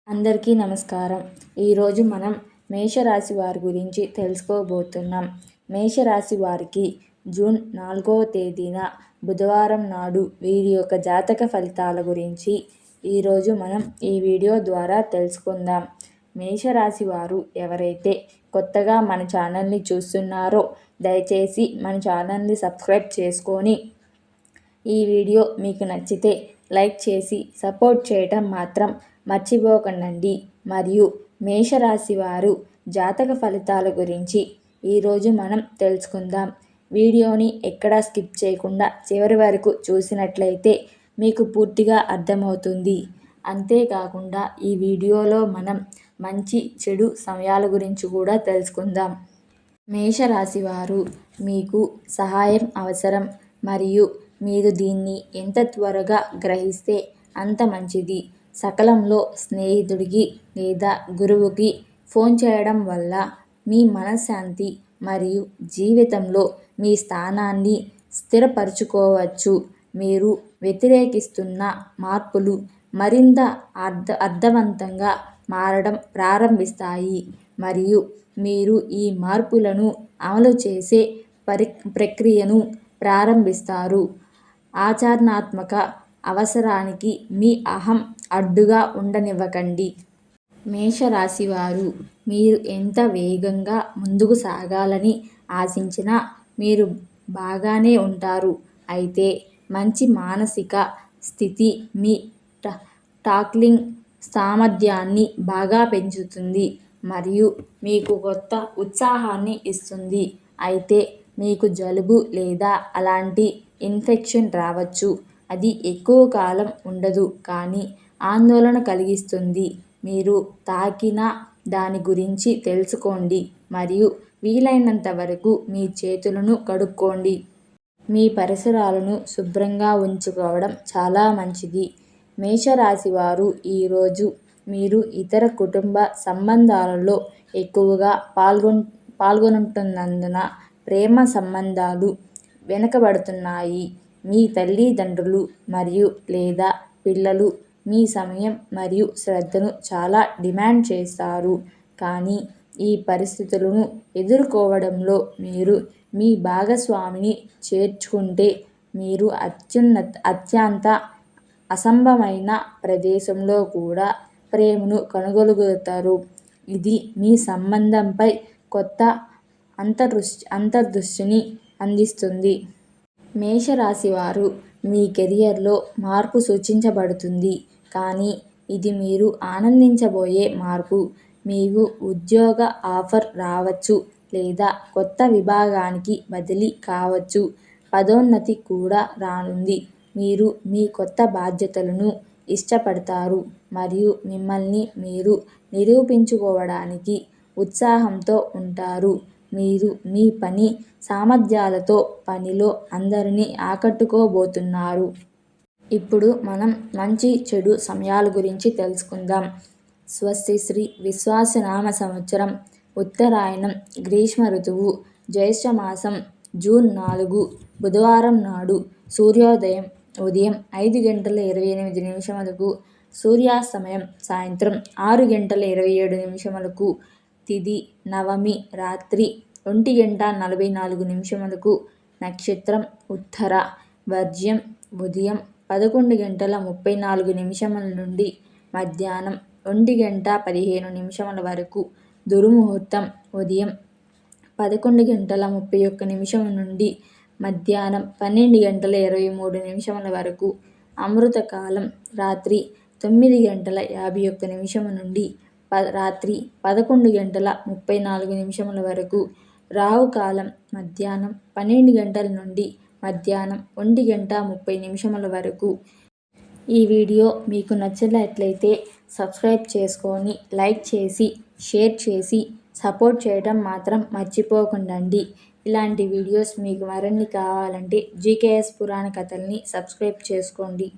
అందరికీ నమస్కారం. ఈరోజు మనం మేషరాశి వారి గురించి తెలుసుకోబోతున్నాం. మేషరాశి వారికి జూన్ 4వ తేదీన బుధవారం నాడు వీరి యొక్క జాతక ఫలితాల గురించి ఈరోజు మనం ఈ వీడియో ద్వారా తెలుసుకుందాం. మేషరాశి వారు ఎవరైతే కొత్తగా మన ఛానల్ని చూస్తున్నారో దయచేసి మన ఛానల్ని సబ్స్క్రైబ్ చేసుకొని ఈ వీడియో మీకు నచ్చితే లైక్ చేసి సపోర్ట్ చేయటం మాత్రం మర్చిపోకండి. మరియు మేషరాశి వారు జాతక ఫలితాల గురించి ఈరోజు మనం తెలుసుకుందాం. వీడియోని ఎక్కడా స్కిప్ చేయకుండా చివరి వరకు చూసినట్లయితే మీకు పూర్తిగా అర్థమవుతుంది. అంతేకాకుండా ఈ వీడియోలో మనం మంచి చెడు సమయాల గురించి కూడా తెలుసుకుందాం. మేషరాశి వారు మీకు సహాయం అవసరం మరియు మీరు దీన్ని ఎంత త్వరగా గ్రహిస్తే అంత మంచిది. సకాలంలో స్నేహితుడికి లేదా గురువుకి ఫోన్ చేయడం వల్ల మీ మనశ్శాంతి మరియు జీవితంలో మీ స్థానాన్ని స్థిరపరచుకోవచ్చు. మీరు వ్యతిరేకిస్తున్న మార్పులు మరింత అర్థవంతంగా మారడం ప్రారంభిస్తాయి మరియు మీరు ఈ మార్పులను అమలు చేసే ప్రక్రియను ప్రారంభిస్తారు. ఆచరణాత్మక అవసరానికి మీ అహం అడ్డుగా ఉండనివ్వకండి. మేషరాశి వారు మీరు ఎంత వేగంగా ముందుకు సాగాలని ఆశించినా మీరు బాగానే ఉంటారు. అయితే మంచి మానసిక స్థితి మీ టాక్లింగ్ సామర్థ్యాన్ని బాగా పెంచుతుంది మరియు మీకు కొత్త ఉత్సాహాన్ని ఇస్తుంది. అయితే మీకు జలుబు లేదా అలాంటి ఇన్ఫెక్షన్ రావచ్చు. అది ఎక్కువ కాలం ఉండదు కానీ ఆందోళన కలిగిస్తుంది. మీరు తాకిన దాని గురించి తెలుసుకోండి మరియు వీలైనంత వరకు మీ చేతులను కడుక్కోండి. మీ పరిసరాలను శుభ్రంగా ఉంచుకోవడం చాలా మంచిది. మేషరాశి వారు ఈరోజు మీరు ఇతర కుటుంబ సంబంధాలలో ఎక్కువగా పాల్గొంటున్నందున ప్రేమ సంబంధాలు వెనుకబడుతున్నాయి. మీ తల్లిదండ్రులు మరియు లేదా పిల్లలు మీ సమయం మరియు శ్రద్ధను చాలా డిమాండ్ చేస్తారు. కానీ ఈ పరిస్థితులను ఎదుర్కోవడంలో మీరు మీ భాగస్వామిని చేర్చుకుంటే మీరు అత్యంత అసంభవమైన ప్రదేశంలో కూడా ప్రేమను కనుగొనగలుగుతారు. ఇది మీ సంబంధంపై కొత్త అంతర్దృష్టిని అందిస్తుంది. మేషరాశి వారు మీ కెరియర్లో మార్పు సూచించబడుతుంది కానీ ఇది మీరు ఆనందించబోయే మార్పు. మీకు ఉద్యోగ ఆఫర్ రావచ్చు లేదా కొత్త విభాగానికి బదిలీ కావచ్చు. పదోన్నతి కూడా రానుంది. మీరు మీ కొత్త బాధ్యతలను ఇష్టపడతారు మరియు మిమ్మల్ని మీరు నిరూపించుకోవడానికి ఉత్సాహంతో ఉంటారు. మీరు మీ పని సామర్థ్యాలతో పనిలో అందరినీ ఆకట్టుకోబోతున్నారు. ఇప్పుడు మనం మంచి చెడు సమయాల గురించి తెలుసుకుందాం. స్వస్తి శ్రీ విశ్వావసునామ సంవత్సరం ఉత్తరాయణం గ్రీష్మ ఋతువు జ్యేష్ఠమాసం జూన్ 4 బుధవారం నాడు సూర్యోదయం ఉదయం 5:28 సూర్యాస్తమయం సాయంత్రం 6:27 తిథి నవమి రాత్రి 1:44 నక్షత్రం ఉత్తర వర్జ్యం ఉదయం 11:34 నుండి మధ్యాహ్నం 1:15 వరకు. దుర్ముహూర్తం ఉదయం 11:31 నుండి మధ్యాహ్నం 12:23 వరకు. అమృతకాలం రాత్రి 9:51 నుండి రాత్రి 11:34 వరకు. రాహుకాలం మధ్యాహ్నం 12 గంటల నుండి మధ్యాహ్నం 1:30 వరకు. ఈ వీడియో మీకు నచ్చినట్లయితే సబ్స్క్రైబ్ చేసుకొని లైక్ చేసి షేర్ చేసి సపోర్ట్ చేయడం మాత్రం మర్చిపోకండి. ఇలాంటి వీడియోస్ మీకు మరిన్ని కావాలంటే జీకేఎస్ పురాణ కథల్ని సబ్స్క్రైబ్ చేసుకోండి.